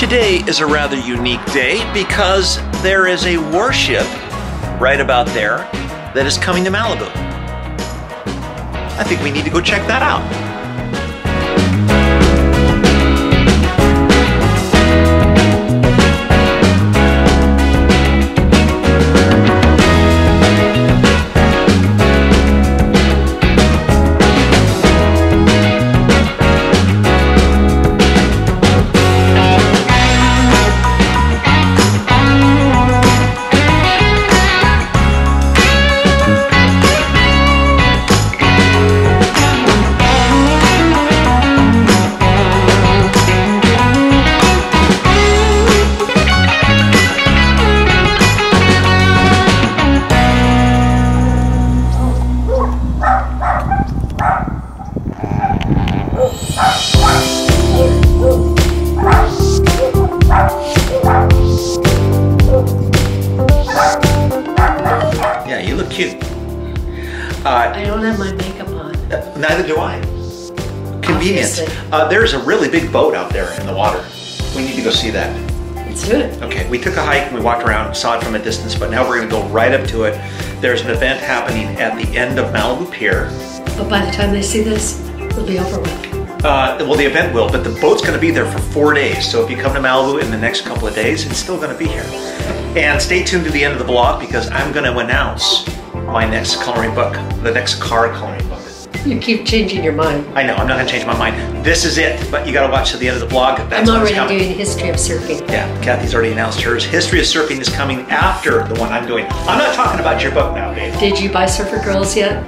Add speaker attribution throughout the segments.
Speaker 1: Today is a rather unique day because there is a warship right about there that is coming to Malibu. I think we need to go check that out. Yeah, you look cute.
Speaker 2: I don't have my makeup on.
Speaker 1: Neither do I. Convenience. There's a really big boat out there in the water. We need to go see that.
Speaker 2: Let's do it.
Speaker 1: Okay, we took a hike and we walked around, saw it from a distance, but now we're going to go right up to it. There's an event happening at the end of Malibu Pier.
Speaker 2: But by the time they see this, it'll be over with.
Speaker 1: Well, the event will, but the boat's going to be there for 4 days. So if you come to Malibu in the next couple of days, it's still going to be here. And stay tuned to the end of the vlog because I'm going to announce my next coloring book, the next car coloring book.
Speaker 2: You keep changing your mind.
Speaker 1: I know, I'm not going to change my mind. This is it, but you got to watch to the end of the vlog. That's
Speaker 2: I'm already doing History of Surfing.
Speaker 1: Yeah, Kathy's already announced hers. History of Surfing is coming after the one I'm doing. I'm not talking about your book now, babe.
Speaker 2: Did you buy Surfer Girls yet?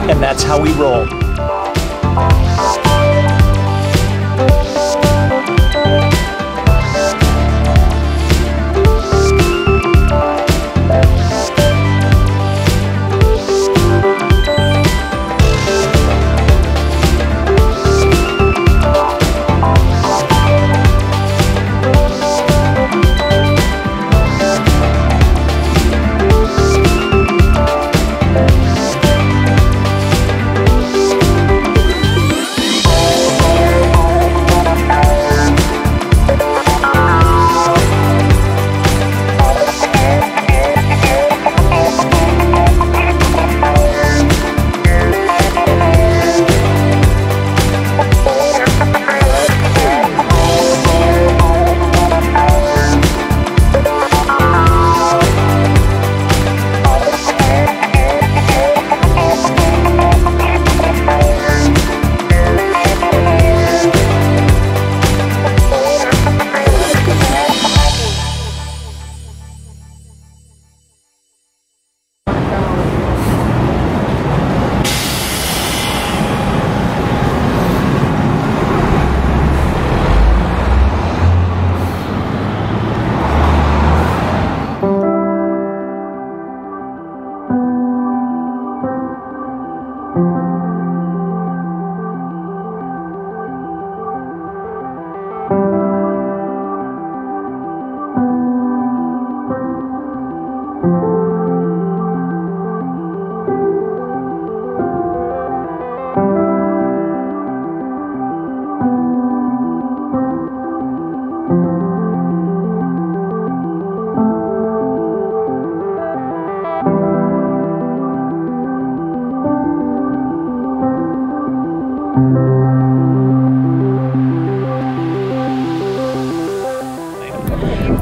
Speaker 1: And that's how we roll.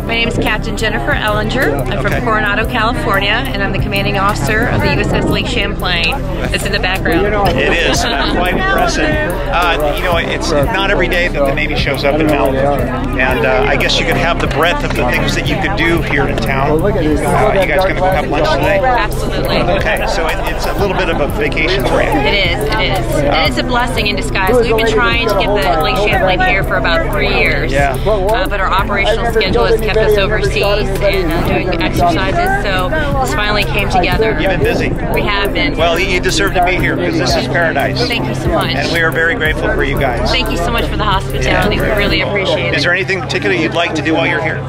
Speaker 3: My name is Captain Jennifer Ellinger. I'm from Coronado, California, and I'm the commanding officer of the USS Lake Champlain. That's in the background.
Speaker 1: It is quite impressive. You know, it's not every day that the Navy shows up in Malibu, and I guess you could have the breadth of the things that you could do here in town. You guys going to go have lunch today?
Speaker 3: Absolutely.
Speaker 1: Okay, so it's a little bit of a vacation for you.
Speaker 3: It is, and it's a blessing in disguise. We've been trying to get the Lake Champlain here for about 3 years, but our operational schedule has kept us overseas seas and doing exercises. So this finally came together.
Speaker 1: You've been busy.
Speaker 3: We have been.
Speaker 1: Well, you deserve to be here because this is paradise.
Speaker 3: Thank you so much.
Speaker 1: And we are very grateful for you guys.
Speaker 3: Thank you so much for the hospitality. We really appreciate it.
Speaker 1: Is there anything particular you'd like to do while you're here?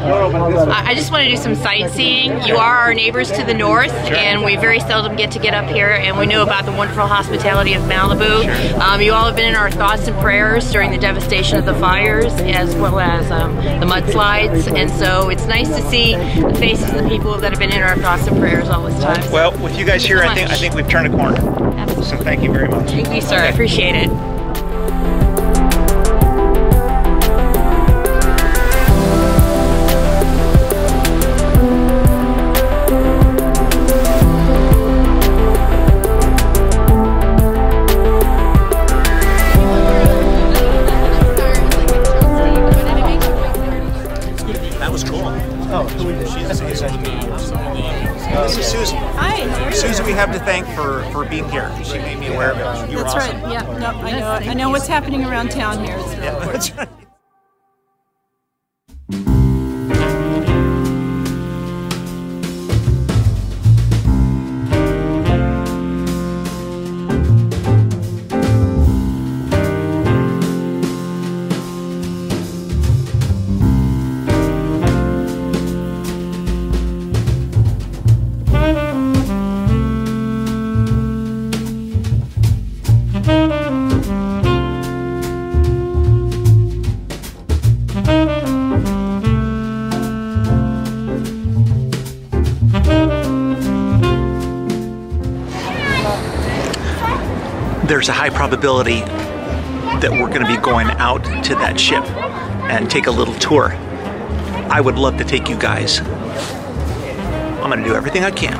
Speaker 3: I just want to do some sightseeing. You are our neighbors to the north, and we very seldom get up here, and we know about the wonderful hospitality of Malibu. You all have been in our thoughts and prayers during the devastation of the fires, as well as the mudslides, and so it's nice to see the faces of the people that have been in our thoughts and prayers all this time.
Speaker 1: Well, with you guys here, I think we've turned a corner.
Speaker 3: Absolutely.
Speaker 1: So thank you very much.
Speaker 3: Thank you, sir. I appreciate it.
Speaker 1: This is Susie.
Speaker 4: Hi.
Speaker 1: Susie, we have to thank for being here. She made me aware of it. You were
Speaker 4: That's
Speaker 1: awesome.
Speaker 4: right. Yeah. No, I know. I know what's happening around town here. It's really cool.
Speaker 1: That's right. There's a high probability that we're going to be going out to that ship and take a little tour. I would love to take you guys. I'm going to do everything I can.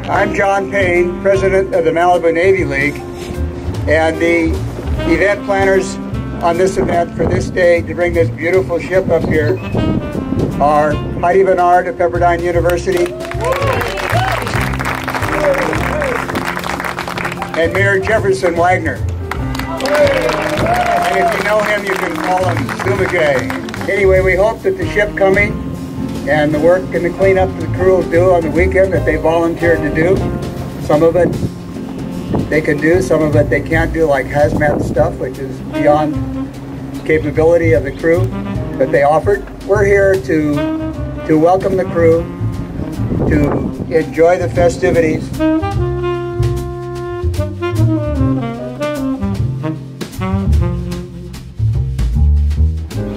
Speaker 5: I'm John Payne, president of the Malibu Navy League, and the event planners on this event for this day to bring this beautiful ship up here are Heidi Bernard of Pepperdine University and Mayor Jefferson Wagner. And if you know him, you can call him Scuba J. Anyway, we hope that the ship coming and the work and the cleanup the crew will do on the weekend that they volunteered to do. Some of it they can do, some of it they can't do, like hazmat stuff, which is beyond capability of the crew that they offered. We're here to welcome the crew, to enjoy the festivities.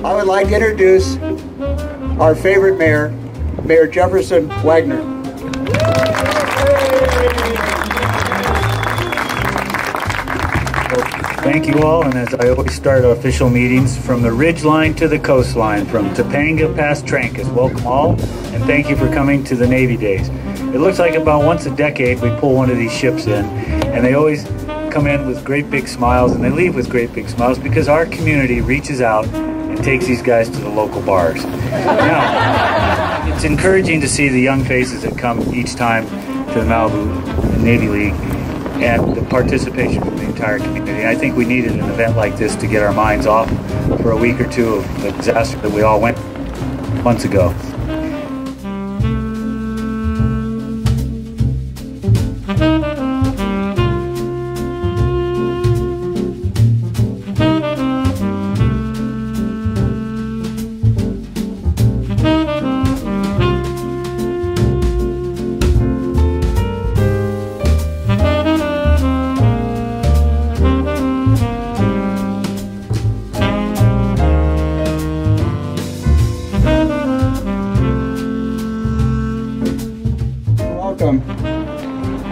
Speaker 5: I would like to introduce our favorite mayor, Mayor Jefferson Wagner.
Speaker 6: Thank you all, and as I always start official meetings, from the ridgeline to the coastline, from Topanga past Trancas, welcome all, and thank you for coming to the Navy Days. It looks like about once a decade we pull one of these ships in, and they always come in with great big smiles, and they leave with great big smiles because our community reaches out and takes these guys to the local bars. Now, it's encouraging to see the young faces that come each time to the Malibu Navy League and the participation from the entire community. I think we needed an event like this to get our minds off for a week or two of the disaster that we all went months ago.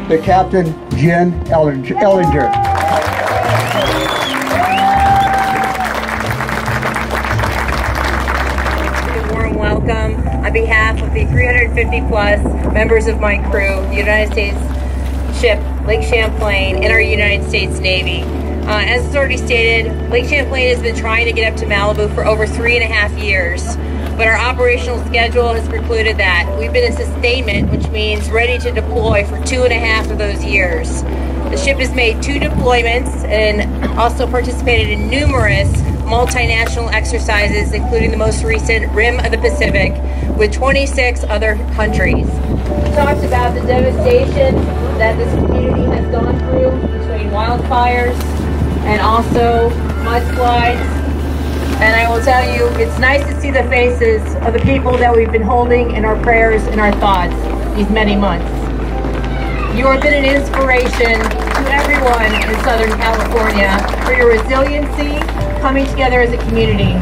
Speaker 5: The Captain Jen Ellinger.
Speaker 3: A warm welcome on behalf of the 350 plus members of my crew, the United States ship Lake Champlain, and our United States Navy. As it's already stated, Lake Champlain has been trying to get up to Malibu for over 3.5 years. But our operational schedule has precluded that. We've been in sustainment, which means ready to deploy for 2.5 of those years. The ship has made 2 deployments and also participated in numerous multinational exercises, including the most recent Rim of the Pacific, with 26 other countries. We talked about the devastation that this community has gone through between wildfires and also mudslides. And I will tell you, it's nice to see the faces of the people that we've been holding in our prayers and our thoughts these many months. You have been an inspiration to everyone in Southern California for your resiliency, coming together as a community.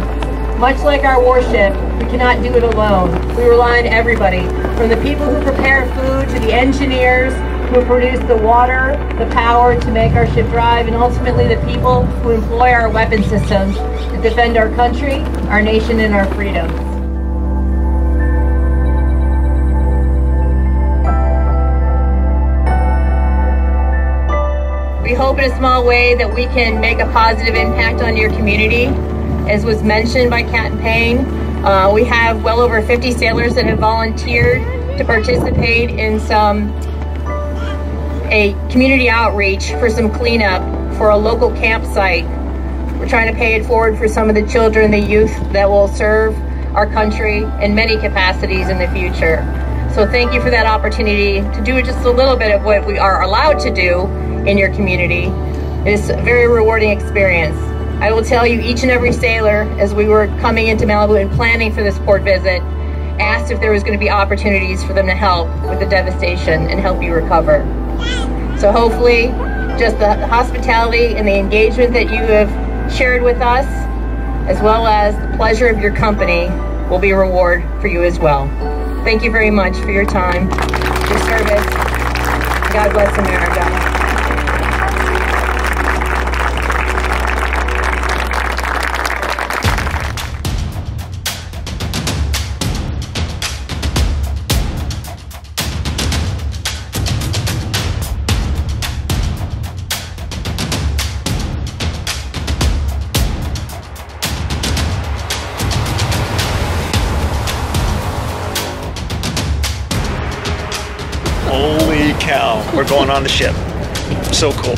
Speaker 3: Much like our warship, we cannot do it alone. We rely on everybody, from the people who prepare food to the engineers who produce the water, the power to make our ship drive, and ultimately the people who employ our weapon systems to defend our country, our nation, and our freedoms. We hope in a small way that we can make a positive impact on your community. As was mentioned by Captain Payne, we have well over 50 sailors that have volunteered to participate in a community outreach for some cleanup for a local campsite. We're trying to pay it forward for some of the children, the youth that will serve our country in many capacities in the future. So thank you for that opportunity to do just a little bit of what we are allowed to do in your community. It's a very rewarding experience. I will tell you, each and every sailor, as we were coming into Malibu and planning for this port visit, asked if there was going to be opportunities for them to help with the devastation and help you recover. So hopefully, just the hospitality and the engagement that you have shared with us, as well as the pleasure of your company, will be a reward for you as well. Thank you very much for your time, your service. God bless America.
Speaker 1: Holy cow, we're going on the ship. So cool.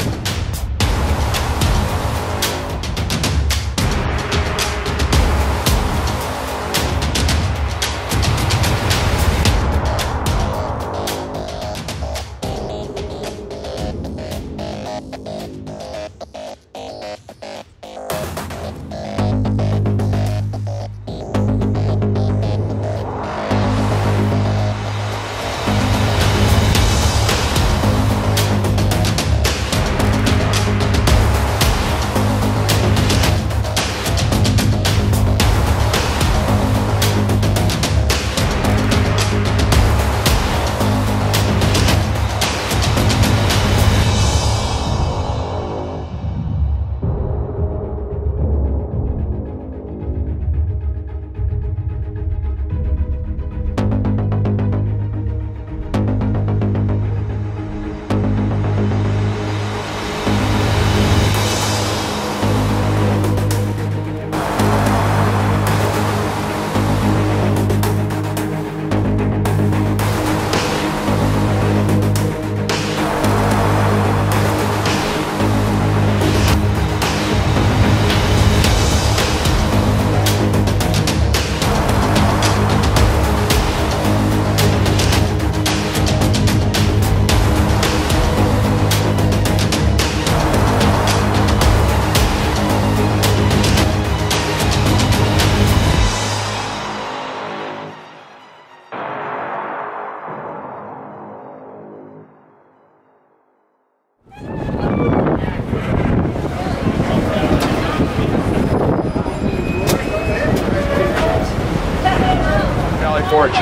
Speaker 7: Forge.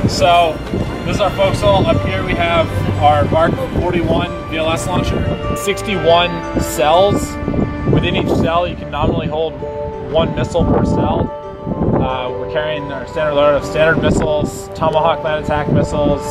Speaker 7: So this is our forecastle. Up here we have our Mark 41 VLS launcher. 61 cells. Within each cell you can nominally hold one missile per cell. We're carrying our standard load of standard missiles, Tomahawk land attack missiles.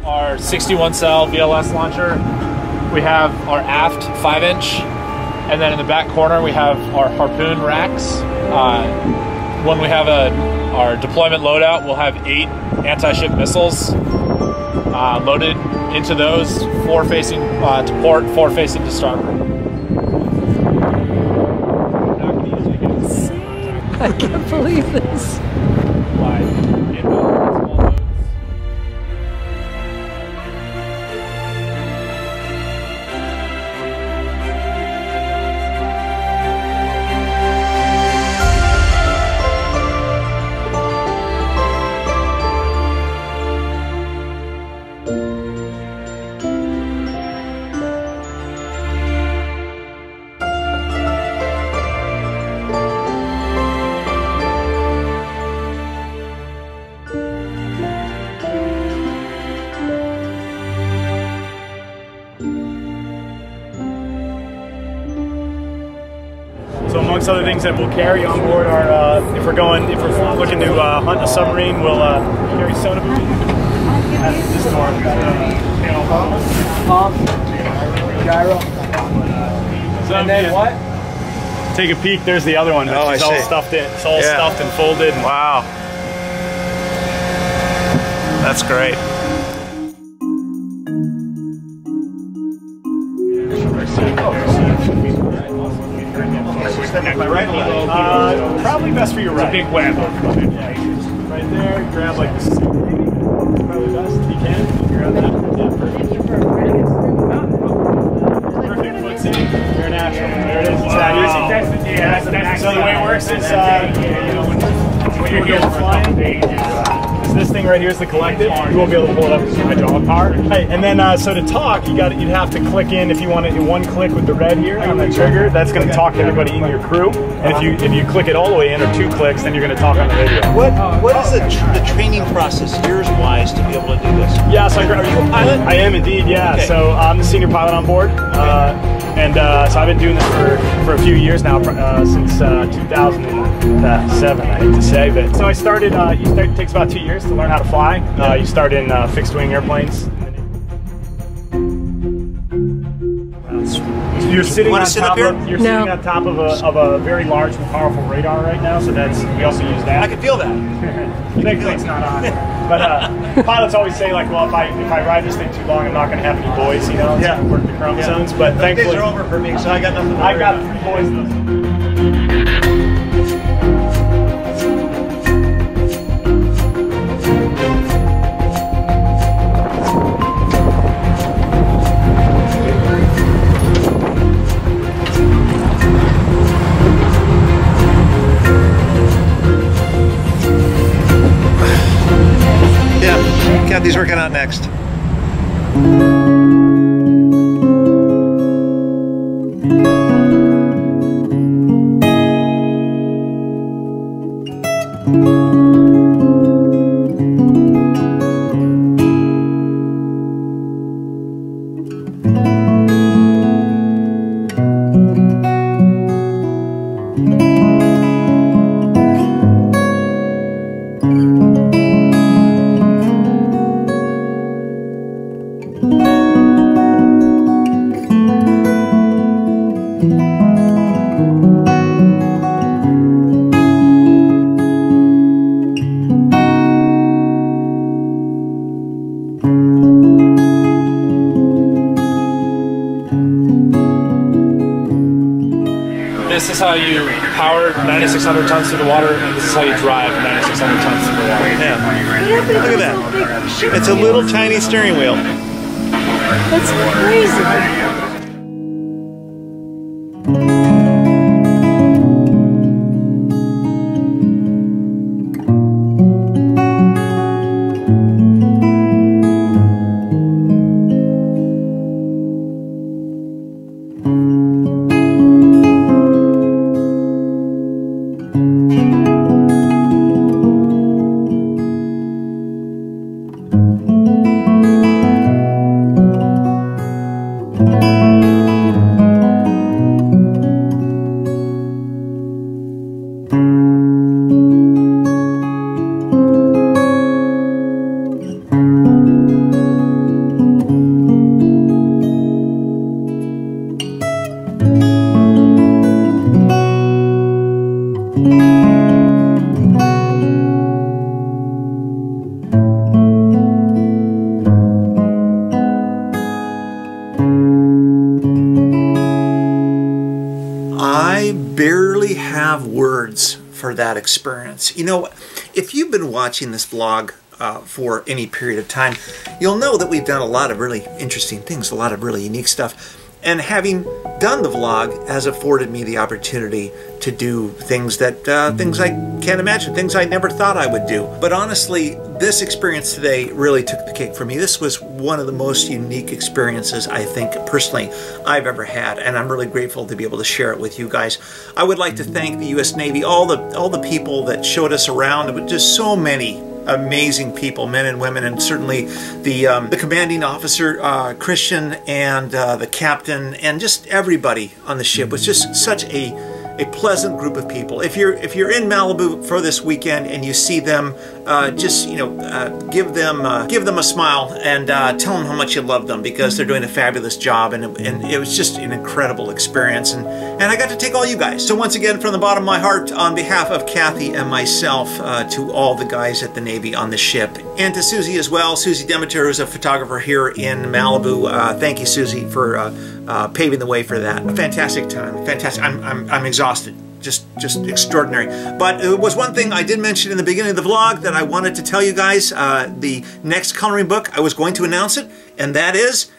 Speaker 7: Our 61 cell VLS launcher. We have our aft 5-inch, and then in the back corner we have our harpoon racks. When we have our deployment loadout, we'll have 8 anti-ship missiles loaded into those, 4 facing to port, 4 facing to starboard.
Speaker 2: I can't believe this.
Speaker 8: So amongst other things that we'll carry on board are, if we're looking to hunt a submarine, we'll carry soda. This door, gyro. And then what? Take a peek. There's the other one.
Speaker 1: Oh,
Speaker 8: it's
Speaker 1: I
Speaker 8: all
Speaker 1: see.
Speaker 8: stuffed in. It's all stuffed and folded.
Speaker 1: Wow. That's great.
Speaker 8: Probably best for your right.
Speaker 7: It's a big web.
Speaker 8: Yeah, right there. Grab like this. Probably best. You can. Grab that. Yeah, perfect. Perfect foot sitting. You're natural. There it is. It's that easy. So the way it works is, when you're flying, this thing right here is the collective. You won't be able to pull it up with your hydraulic power. Right, and then so to talk, you'd have to click in if you want it in one click with the red here on the trigger. That's going to talk to everybody in your crew. And if you click it all the way in, or 2 clicks, then you're going to talk on the radio.
Speaker 1: What is the training process years-wise to be able to do this?
Speaker 8: Yeah, so are you a pilot? I am indeed, yeah. Okay. So I'm the senior pilot on board. So I've been doing this for a few years now, since 2007, I hate to say. But so I started, it takes about 2 years to learn how to fly. You start in fixed-wing airplanes. You're sitting on top of sitting on top of a very large and powerful radar right now, so we also use that.
Speaker 1: I can feel that.
Speaker 8: Thankfully it's not on. But pilots always say, like, well, if I ride this thing too long, I'm not going to have any boys, you know, to work the chromosomes. Yeah. But thankfully,
Speaker 1: days are over for me, so I got nothing to worry
Speaker 8: I got 3 boys.
Speaker 1: Kathy's working on next.
Speaker 7: is how you power 9,600 tons through the water, and this is how you drive 9,600 tons through the water.
Speaker 1: Yeah. Look at that. It's a little tiny steering wheel.
Speaker 2: That's crazy.
Speaker 1: I barely have words for that experience. You know, if you've been watching this vlog for any period of time, you'll know that we've done a lot of really interesting things, a lot of really unique stuff. And having done the vlog has afforded me the opportunity to do things that things I can't imagine, things I never thought I would do. But honestly, this experience today really took the cake for me. This was one of the most unique experiences I think personally I've ever had, and I'm really grateful to be able to share it with you guys. I would like to thank the U.S. Navy, all the people that showed us around. There were just so many amazing people, men and women, and certainly the commanding officer, Christian, and the captain, and just everybody on the ship was just such a pleasant group of people. If you're in Malibu for this weekend and you see them, just give them a smile and tell them how much you love them, because they're doing a fabulous job, and it was just an incredible experience, and I got to take all you guys. So once again, from the bottom of my heart, on behalf of Kathy and myself, to all the guys at the Navy on the ship, and to Susie as well, Susie Demeter, who's a photographer here in Malibu. Thank you, Susie, for paving the way for that. A fantastic time, fantastic. I'm exhausted. Just extraordinary. But it was one thing I did mention in the beginning of the vlog that I wanted to tell you guys. The next coloring book, I was going to announce it, and that is